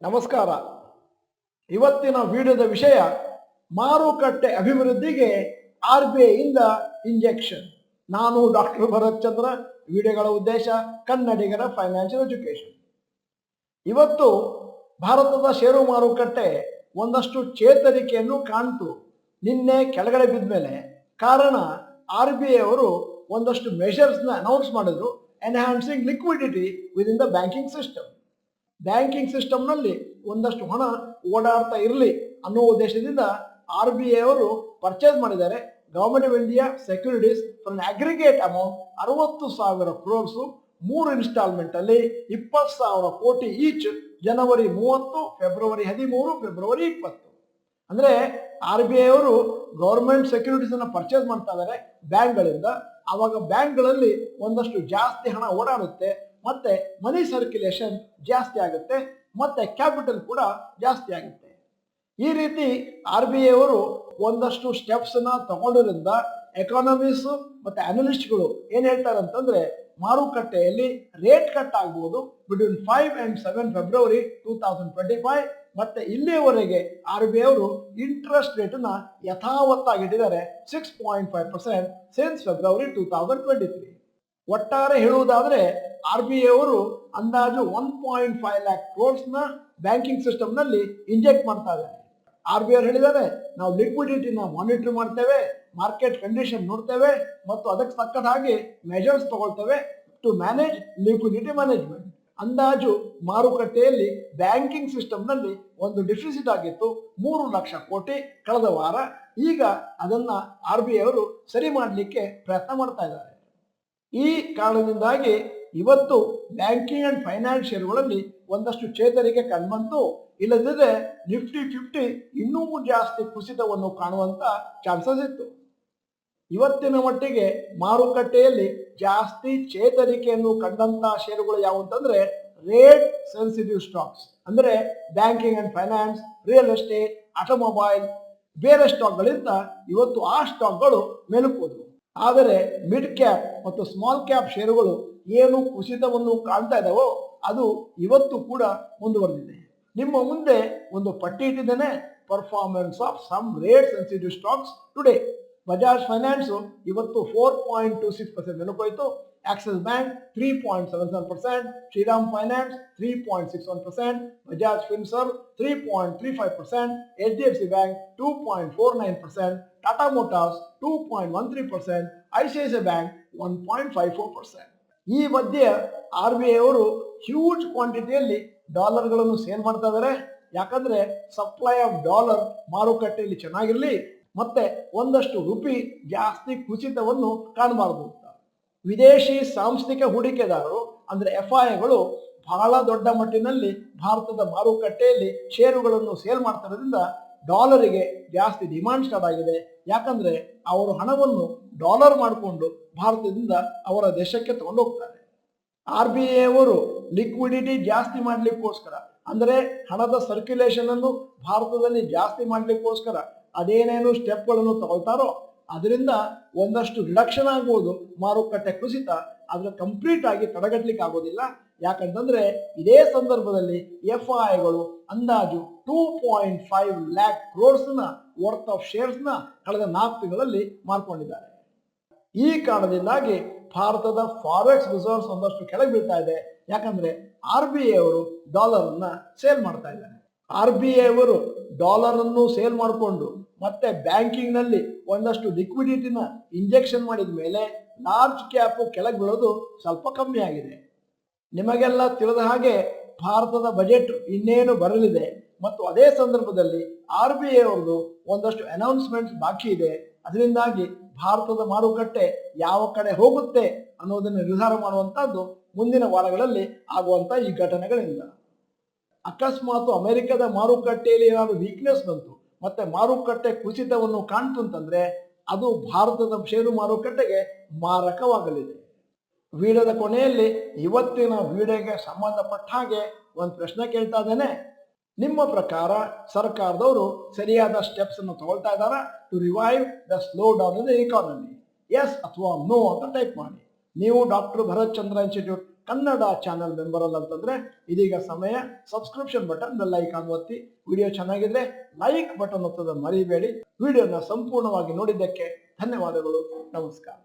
ನಮಸ್ಕಾರ. ಇವತ್ತಿನ ವಿಡಿಯೋದ ವಿಷಯ ಮಾರುಕಟ್ಟೆ ಅಭಿವೃದ್ಧಿಗೆ RBI ಇಂದ ಇಂಜೆಕ್ಷನ್. ನಾನು ಡಾಕ್ಟರ್ ಭರತ್ ಚಂದ್ರ. ವಿಡಿಯೋಗಳ ಉದ್ದೇಶ ಕನ್ನಡಿಗರ ಫೈನಾನ್ಷಿಯಲ್ ಎಜುಕೇಶನ್. ಇವತ್ತು ಭಾರತದ ಷೇರು ಮಾರುಕಟ್ಟೆ ಒಂದಷ್ಟು ಚೇತರಿಕೆಯನ್ನು ಕಾಣ್ತು. ನಿನ್ನೆ ಕೆಳಗಡೆ ಬಿದ್ದ ಮೇಲೆ ಕಾರಣ RBI ಅವರು ಒಂದಷ್ಟು ಮೆಷರ್ಸ್ನ ಅನೌನ್ಸ್ ಮಾಡಿದ್ರು. Enhancing liquidity with in the banking system. Banking ಸಿಸ್ಟಮ್ನಲ್ಲಿ ಒಂದಷ್ಟು ಹಣ ಓಡಾಡ್ತಾ ಇರಲಿ ಅನ್ನೋ ಉದ್ದೇಶದಿಂದ RBI ಅವರು ಪರ್ಚೇಸ್ ಮಾಡಿದ್ದಾರೆ government of India securities for an aggregate amount 60,000 crores 3 instalment ಅಲ್ಲಿ 20,000 ಕೋಟಿ ಈಚ್. ಜನವರಿ 30, ಫೆಬ್ರವರಿ 13, ಫೆಬ್ರವರಿ 20. ಅಂದ್ರೆ RBI ಅವರು ಗವರ್ಮೆಂಟ್ ಸೆಕ್ಯೂರಿಟೀಸ್ ಅನ್ನ ಪರ್ಚೇಸ್ ಮಾಡ್ತಾ ಇದ್ದಾರೆ ಬ್ಯಾಂಕ್ಗಳಿಂದ. ಆವಾಗ ಬ್ಯಾಂಕ್ಗಳಲ್ಲಿ ಒಂದಷ್ಟು ಜಾಸ್ತಿ ಹಣ ಓಡಾಡುತ್ತೆ, ಮತ್ತೆ ಮನಿ ಸರ್ಕ್ಯುಲೇಷನ್ ಜಾಸ್ತಿ ಆಗುತ್ತೆ, ಮತ್ತೆ ಕ್ಯಾಪಿಟಲ್ ಕೂಡ ಜಾಸ್ತಿ ಆಗುತ್ತೆ. ಈ ರೀತಿ RBI ಅವರು ಒಂದಷ್ಟು ಸ್ಟೆಪ್ಸ್ ನ ತಗೊಂಡಿರೋದ್ರಿಂದ ಎಕಾನಮಿಸ್ಟ್ ಮತ್ತೆ ಅನಲಿಸ್ಟ್ಗಳು ಏನ್ ಹೇಳ್ತಾರೆ ಅಂತಂದ್ರೆ ಮಾರುಕಟ್ಟೆಯಲ್ಲಿ ರೇಟ್ ಕಟ್ ಆಗ್ಬಹುದು ಬಿಟ್ವೀನ್ 5 and 7 ಫೆಬ್ರವರಿ 2025. ಮತ್ತೆ ಇಲ್ಲಿಯವರೆಗೆ RBI ಅವರು ಇಂಟ್ರೆಸ್ಟ್ ರೇಟ್ ನ ಯಥಾವತ್ತಾಗಿಟ್ಟಿದ್ದಾರೆ 6.5% ಸಿನ್ಸ್ ಫೆಬ್ರವರಿ 2023. ಒಟ್ಟಾರೆ ಹೇಳುವುದಾದ್ರೆ RBI ಅವರು ಅಂದಾಜು 1.5 lakh ಕ್ರೋರ್ಸ್ ನ ಬ್ಯಾಂಕಿಂಗ್ ಸಿಸ್ಟಮ್ ನಲ್ಲಿ ಇಂಜೆಕ್ಟ್ ಮಾಡ್ತಾ ಇದ್ದಾರೆ. RBI ಅವರು ಹೇಳಿದ್ದಾರೆ, ನಾವು ಲಿಕ್ವಿಡಿಟಿನ ಮಾನಿಟರ್ ಮಾಡ್ತೇವೆ, ಮಾರ್ಕೆಟ್ ಕಂಡೀಷನ್ ನೋಡ್ತೇವೆ ಮತ್ತು ಅದಕ್ಕೆ ತಕ್ಕದ ಹಾಗೆ ಮೆಜರ್ಸ್ ತಗೊಳ್ತೇವೆ ಟು ಮ್ಯಾನೇಜ್ ಲಿಕ್ವಿಡಿಟಿ ಮ್ಯಾನೇಜ್ಮೆಂಟ್. ಅಂದಾಜು ಮಾರುಕಟ್ಟೆಯಲ್ಲಿ ಬ್ಯಾಂಕಿಂಗ್ ಸಿಸ್ಟಮ್ ನಲ್ಲಿ ಒಂದು ಡಿಫಿಸಿಟ್ ಆಗಿತ್ತು 3 ಲಕ್ಷ ಕೋಟಿ ಕಳೆದ ವಾರ. ಈಗ ಅದನ್ನ RBI ಅವರು ಸರಿ ಮಾಡಲಿಕ್ಕೆ ಪ್ರಯತ್ನ ಮಾಡ್ತಾ ಇದ್ದಾರೆ. ಈ ಕಾರಣದಿಂದಾಗಿ ಇವತ್ತು ಬ್ಯಾಂಕಿಂಗ್ ಅಂಡ್ ಫೈನಾನ್ಸ್ ಷೇರುಗಳಲ್ಲಿ ಒಂದಷ್ಟು ಚೇತರಿಕೆ ಕಂಡುಬಂತು. ಇಲ್ಲದಿದ್ದರೆ ನಿಫ್ಟಿ 50 ಇನ್ನೂ ಜಾಸ್ತಿ ಕುಸಿತವನ್ನು ಕಾಣುವಂತ ಚಾನ್ಸಸ್ ಇತ್ತು. ಇವತ್ತಿನ ಮಟ್ಟಿಗೆ ಮಾರುಕಟ್ಟೆಯಲ್ಲಿ ಜಾಸ್ತಿ ಚೇತರಿಕೆಯನ್ನು ಕಂಡಂತ ಷೇರುಗಳು ಯಾವುವು ಅಂತಂದ್ರೆ ರೇಟ್ ಸೆನ್ಸಿಟಿವ್ ಸ್ಟಾಕ್ಸ್, ಅಂದ್ರೆ banking and finance, real estate, automobile. ಬೇರೆ ಸ್ಟಾಕ್ಗಳಿಂದ ಇವತ್ತು ಆ ಸ್ಟಾಕ್ಗಳು ಮೇಲುಕೋದು. ಆದರೆ ಮಿಡ್ ಕ್ಯಾಪ್ ಮತ್ತು ಸ್ಮಾಲ್ ಕ್ಯಾಪ್ ಷೇರುಗಳು ಏನು ಕುಸಿತವನ್ನು ಕಾಣ್ತಾ ಇದ್ದಾವೋ ಅದು ಇವತ್ತು ಕೂಡ ಮುಂದುವರೆದಿದೆ. ನಿಮ್ಮ ಮುಂದೆ ಒಂದು ಪಟ್ಟಿ ಇಟ್ಟಿದ್ದೇನೆ, performance of some rate sensitive stocks today. Bajaj finance ಇವತ್ತು 4.26% ಮೇಲುಕೋಯ್ತು. Axis bank 3.77%, Shriram finance 3.61%, Bajaj Finserv 3.35%, HDFC bank 2.49%, Tata motors 2.13%, ICICI bank 1.54%. ಈ ಮಧ್ಯೆ RBI ಅವರು ಹ್ಯೂಜ್ ಕ್ವಾಂಟಿಟಿಯಲ್ಲಿ ಡಾಲರ್ಗಳನ್ನು ಸೇಲ್ ಮಾಡ್ತಾ ಇದ್ದಾರೆ. ಯಾಕಂದ್ರೆ ಸಪ್ಲೈ ಆಫ್ ಡಾಲರ್ ಮಾರುಕಟ್ಟೆಯಲ್ಲಿ ಚೆನ್ನಾಗಿರಲಿ ಮತ್ತೆ ಒಂದಷ್ಟು ರುಪಿ ಜಾಸ್ತಿ ಕುಸಿತವನ್ನು ಕಾಣಬಾರದು ಅಂತ. ವಿದೇಶಿ ಸಾಂಸ್ಥಿಕ ಹೂಡಿಕೆದಾರರು ಅಂದ್ರೆ FIIಗಳು ಬಹಳ ದೊಡ್ಡ ಮಟ್ಟಿನಲ್ಲಿ ಭಾರತದ ಮಾರುಕಟ್ಟೆಯಲ್ಲಿ ಷೇರುಗಳನ್ನು ಸೇಲ್ ಮಾಡ್ತಿರೋದ್ರಿಂದ ಡಾಲರಿಗೆ ಜಾಸ್ತಿ ಡಿಮಾಂಡ್ ಸ್ಟಾರ್ಟ್ ಆಗಿದೆ. ಯಾಕಂದ್ರೆ ಅವರು ಹಣವನ್ನು ಡಾಲರ್ ಮಾಡಿಕೊಂಡು ಭಾರತದಿಂದ ಅವರ ದೇಶಕ್ಕೆ ತಗೊಂಡು ಹೋಗ್ತಾರೆ. RBI ಅವರು ಲಿಕ್ವಿಡಿಟಿ ಜಾಸ್ತಿ ಮಾಡ್ಲಿಕ್ಕೋಸ್ಕರ ಅಂದ್ರೆ ಹಣದ ಸರ್ಕ್ಯುಲೇಷನ್ ಅನ್ನು ಭಾರತದಲ್ಲಿ ಜಾಸ್ತಿ ಮಾಡ್ಲಿಕ್ಕೋಸ್ಕರ ಅದೇನೇನು ಸ್ಟೆಪ್ಗಳನ್ನು ತಗೊಳ್ತಾರೋ ಅದರಿಂದ ಒಂದಷ್ಟು ರಿಡಕ್ಷನ್ ಆಗ್ಬೋದು ಮಾರುಕಟ್ಟೆ ಕುಸಿತ. ಆದ್ರೆ ಕಂಪ್ಲೀಟ್ ಆಗಿ ತಡೆಗಟ್ಟಲಿಕ್ಕೆ ಆಗೋದಿಲ್ಲ. ಯಾಕಂತಂದ್ರೆ ಇದೇ ಸಂದರ್ಭದಲ್ಲಿ FIIಗಳು ಅಂದಾಜು 2.5 lakh ಕ್ರೋರ್ಸ್ ನ ವರ್ತ್ ಆಫ್ ಶೇರ್ಸ್ ನ ಕಳೆದ 4 ತಿಂಗಳಲ್ಲಿ ಮಾರ್ಕೊಂಡಿದ್ದಾರೆ. ಈ ಕಾರಣದಿಂದಾಗಿ ಭಾರತದ ಫಾರೆಕ್ಸ್ ರಿಸರ್ವ್ಸ್ ಒಂದಷ್ಟು ಕೆಳಗೆ ಬೀಳ್ತಾ ಇದೆ. ಯಾಕಂದ್ರೆ RBI ಅವರು ಡಾಲರ್ ಅನ್ನ ಸೇಲ್ ಮಾಡ್ತಾ ಇದ್ದಾರೆ. RBI ಅವರು ಡಾಲರ್ ಅನ್ನು ಸೇಲ್ ಮಾಡಿಕೊಂಡು ಮತ್ತೆ ಬ್ಯಾಂಕಿಂಗ್ ನಲ್ಲಿ ಒಂದಷ್ಟು ಲಿಕ್ವಿಡಿಟಿನ ಇಂಜೆಕ್ಷನ್ ಮಾಡಿದ ಮೇಲೆ ಲಾರ್ಜ್ ಕ್ಯಾಪ್ ಕೆಳಗೆ ಬೀಳೋದು ಸ್ವಲ್ಪ ಕಮ್ಮಿ ಆಗಿದೆ. ನಿಮಗೆಲ್ಲ ತಿಳಿದ ಹಾಗೆ ಭಾರತದ ಬಜೆಟ್ ಇನ್ನೇನು ಬರಲಿದೆ ಮತ್ತು ಅದೇ ಸಂದರ್ಭದಲ್ಲಿ RBI ಅವ್ರದ್ದು ಒಂದಷ್ಟು ಅನೌನ್ಸ್ಮೆಂಟ್ಸ್ ಬಾಕಿ ಇದೆ. ಅದರಿಂದಾಗಿ ಭಾರತದ ಮಾರುಕಟ್ಟೆ ಯಾವ ಕಡೆ ಹೋಗುತ್ತೆ ಅನ್ನೋದನ್ನು ನಿರ್ಧಾರ ಮಾಡುವಂತಹದ್ದು ಮುಂದಿನ ವಾರಗಳಲ್ಲಿ ಆಗುವಂತ ಈ ಘಟನೆಗಳಿಂದ. ಅಕಸ್ಮಾತ್ ಅಮೆರಿಕದ ಮಾರುಕಟ್ಟೆಯಲ್ಲಿ ಏನಾದರೂ ವೀಕ್ನೆಸ್ ಬಂತು ಮತ್ತೆ ಮಾರುಕಟ್ಟೆ ಕುಸಿತವನ್ನು ಕಾಣ್ತು ಅಂತಂದ್ರೆ ಅದು ಭಾರತದ ಷೇರು ಮಾರುಕಟ್ಟೆಗೆ ಮಾರಕವಾಗಲಿದೆ. ವಿಡಿಯೋದ ಕೊನೆಯಲ್ಲಿ ಇವತ್ತಿನ ವಿಡಿಯೋಗೆ ಸಂಬಂಧಪಟ್ಟ ಹಾಗೆ ಒಂದು ಪ್ರಶ್ನೆ ಕೇಳ್ತಾ ಇದ್ದೇನೆ. ನಿಮ್ಮ ಪ್ರಕಾರ ಸರ್ಕಾರದವರು ಸರಿಯಾದ ಸ್ಟೆಪ್ಸ್ ಅನ್ನು ತಗೊಳ್ತಾ ಇದ್ದಾರಾ to revive the slowdown in the economy? Yes ಅಥವಾ ನೋ ಅಂತ ಟೈಪ್ ಮಾಡಿ. ನೀವು doctor Bharat Chandra institute Kannada channel member ಅಲ್ಲ ಅಂತಂದ್ರೆ ಇದೀಗ ಸಮಯ. ಸಬ್ಸ್ಕ್ರಿಪ್ಷನ್ ಬಟನ್, ಬೆಲ್ ಐಕಾನ್ ಒತ್ತಿ. ವಿಡಿಯೋ ಚೆನ್ನಾಗಿದ್ರೆ ಲೈಕ್ ಬಟನ್ ಒತ್ತೋದನ್ನು ಮರಿಬೇಡಿ. ವಿಡಿಯೋನ ಸಂಪೂರ್ಣವಾಗಿ ನೋಡಿದ್ದಕ್ಕೆ ಧನ್ಯವಾದಗಳು. ನಮಸ್ಕಾರ.